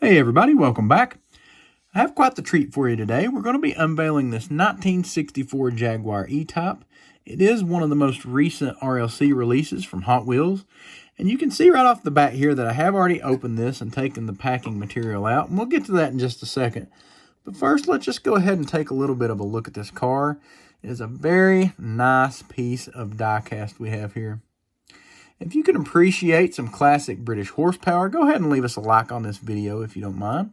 Hey everybody, welcome back. I have quite the treat for you today. We're going to be unveiling this 1964 Jaguar E-Type. It is one of the most recent RLC releases from Hot Wheels. And you can see right off the bat here that I have already opened this and taken the packing material out. And we'll get to that in just a second. But first, let's just go ahead and take a little bit of a look at this car. It is a very nice piece of diecast we have here. If you can appreciate some classic British horsepower, go ahead and leave us a like on this video if you don't mind.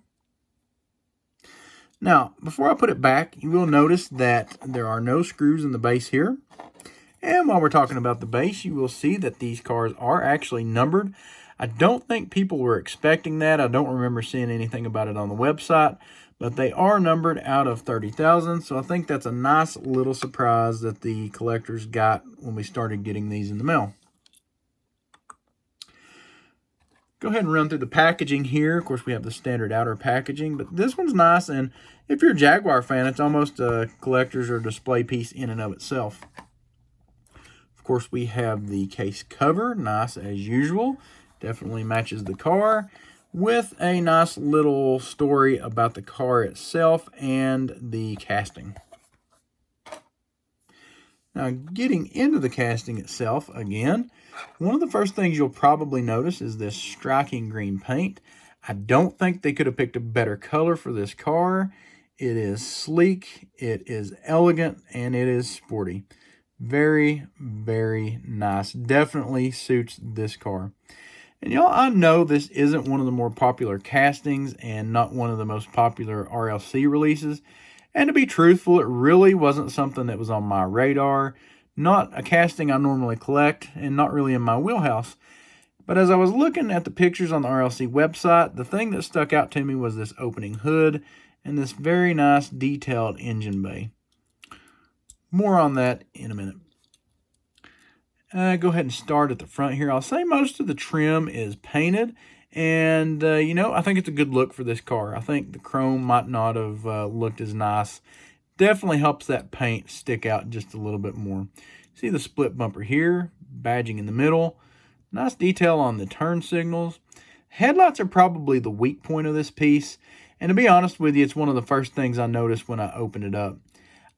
Now, before I put it back, you will notice that there are no screws in the base here. And while we're talking about the base, you will see that these cars are actually numbered. I don't think people were expecting that. I don't remember seeing anything about it on the website, but they are numbered out of 30,000. So I think that's a nice little surprise that the collectors got when we started getting these in the mail. Go ahead and run through the packaging here. Of course, we have the standard outer packaging, but this one's nice. And if you're a Jaguar fan, it's almost a collector's or display piece in and of itself. Of course, we have the case cover, nice as usual. Definitely matches the car, with a nice little story about the car itself and the casting. Now, getting into the casting itself, again, one of the first things you'll probably notice is this striking green paint. I don't think they could have picked a better color for this car. It is sleek, it is elegant, and it is sporty. Very, very nice. Definitely suits this car. And y'all, I know this isn't one of the more popular castings and not one of the most popular RLC releases. And to be truthful, it really wasn't something that was on my radar. Not a casting I normally collect and not really in my wheelhouse. But as I was looking at the pictures on the RLC website, the thing that stuck out to me was this opening hood and this very nice detailed engine bay. More on that in a minute. Go ahead and start at the front here. I'll say most of the trim is painted. And, you know, I think it's a good look for this car. I think the chrome might not have looked as nice. Definitely helps that paint stick out just a little bit more. See the split bumper here, badging in the middle. Nice detail on the turn signals. Headlights are probably the weak point of this piece. And to be honest with you, it's one of the first things I noticed when I opened it up.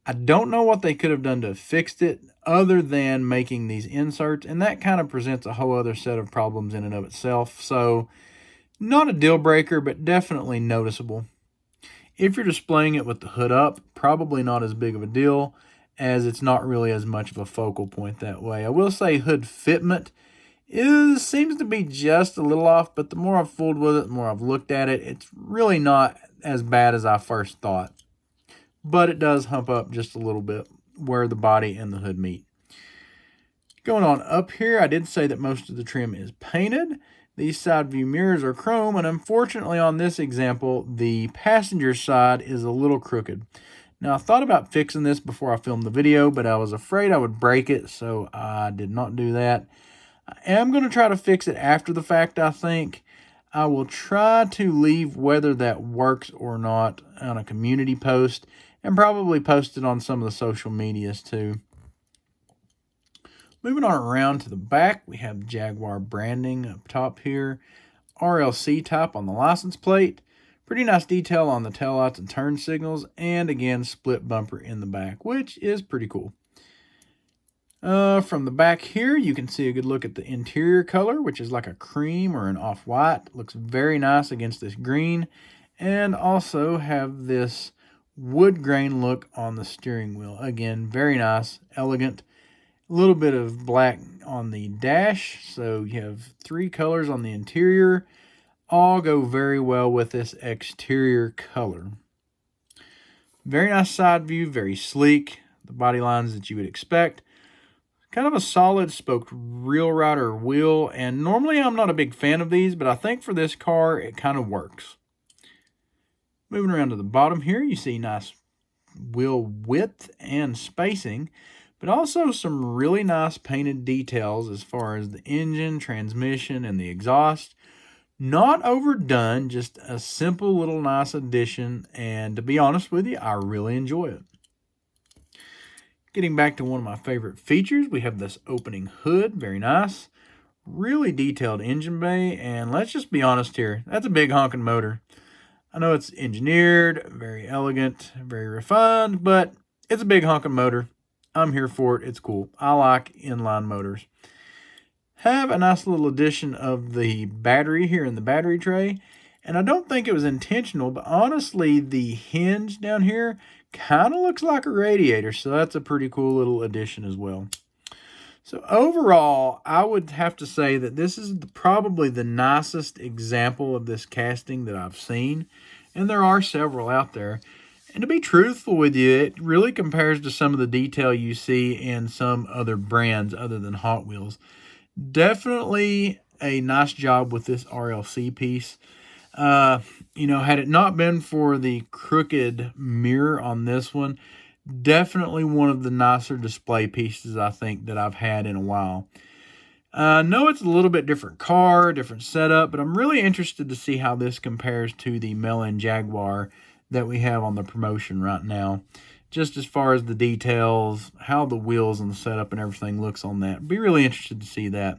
I don't know what they could have done to fix it other than making these inserts, and that kind of presents a whole other set of problems in and of itself. So, not a deal breaker, but definitely noticeable. If you're displaying it with the hood up, probably not as big of a deal, as it's not really as much of a focal point that way. I will say hood fitment seems to be just a little off, but the more I've fooled with it, the more I've looked at it, it's really not as bad as I first thought. But it does hump up just a little bit where the body and the hood meet. Going on up here, I did say that most of the trim is painted. These side view mirrors are chrome, and unfortunately on this example, the passenger side is a little crooked. Now, I thought about fixing this before I filmed the video, but I was afraid I would break it, so I did not do that. I am going to try to fix it after the fact, I think. I will try to leave whether that works or not on a community post, and probably post it on some of the social medias too. Moving on around to the back, we have Jaguar branding up top here. RLC type on the license plate. Pretty nice detail on the taillights and turn signals. And again, split bumper in the back, which is pretty cool. From the back here, you can see a good look at the interior color, which is like a cream or an off-white. Looks very nice against this green. And also have this wood grain look on the steering wheel. Again, very nice, elegant. A little bit of black on the dash. So you have three colors on the interior. All go very well with this exterior color. Very nice side view, very sleek. The body lines that you would expect. Kind of a solid spoked reel rider wheel. And normally I'm not a big fan of these, but I think for this car, it kind of works. Moving around to the bottom here, you see nice wheel width and spacing, but also some really nice painted details as far as the engine, transmission, and the exhaust. Not overdone, just a simple little nice addition, and to be honest with you, I really enjoy it. Getting back to one of my favorite features, we have this opening hood, very nice. really detailed engine bay, and let's just be honest here, that's a big honking motor. I know it's engineered, very elegant, very refined, but it's a big honking motor. I'm here for it. It's cool. I like inline motors. Have a nice little addition of the battery here in the battery tray. And I don't think it was intentional, but honestly, the hinge down here kind of looks like a radiator. So that's a pretty cool little addition as well. So overall, I would have to say that this is probably the nicest example of this casting that I've seen. And there are several out there. And to be truthful with you, it really compares to some of the detail you see in some other brands other than Hot Wheels. Definitely a nice job with this RLC piece. You know, had it not been for the crooked mirror on this one, definitely one of the nicer display pieces I think that I've had in a while. I know it's a little bit different car, different setup, but I'm really interested to see how this compares to the Melon Jaguar that we have on the promotion right now. Just as far as the details, how the wheels and the setup and everything looks on that. Be really interested to see that.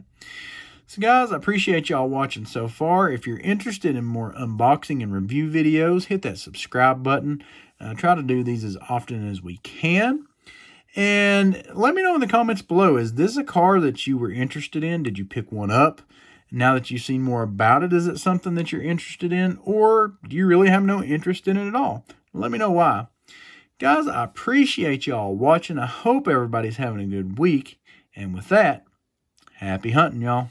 So guys, I appreciate y'all watching so far. If you're interested in more unboxing and review videos, hit that subscribe button. Try to do these as often as we can. And let me know in the comments below, is this a car that you were interested in? Did you pick one up? Now that you've seen more about it, is it something that you're interested in? Or do you really have no interest in it at all? Let me know why. Guys, I appreciate y'all watching. I hope everybody's having a good week. And with that, happy hunting, y'all.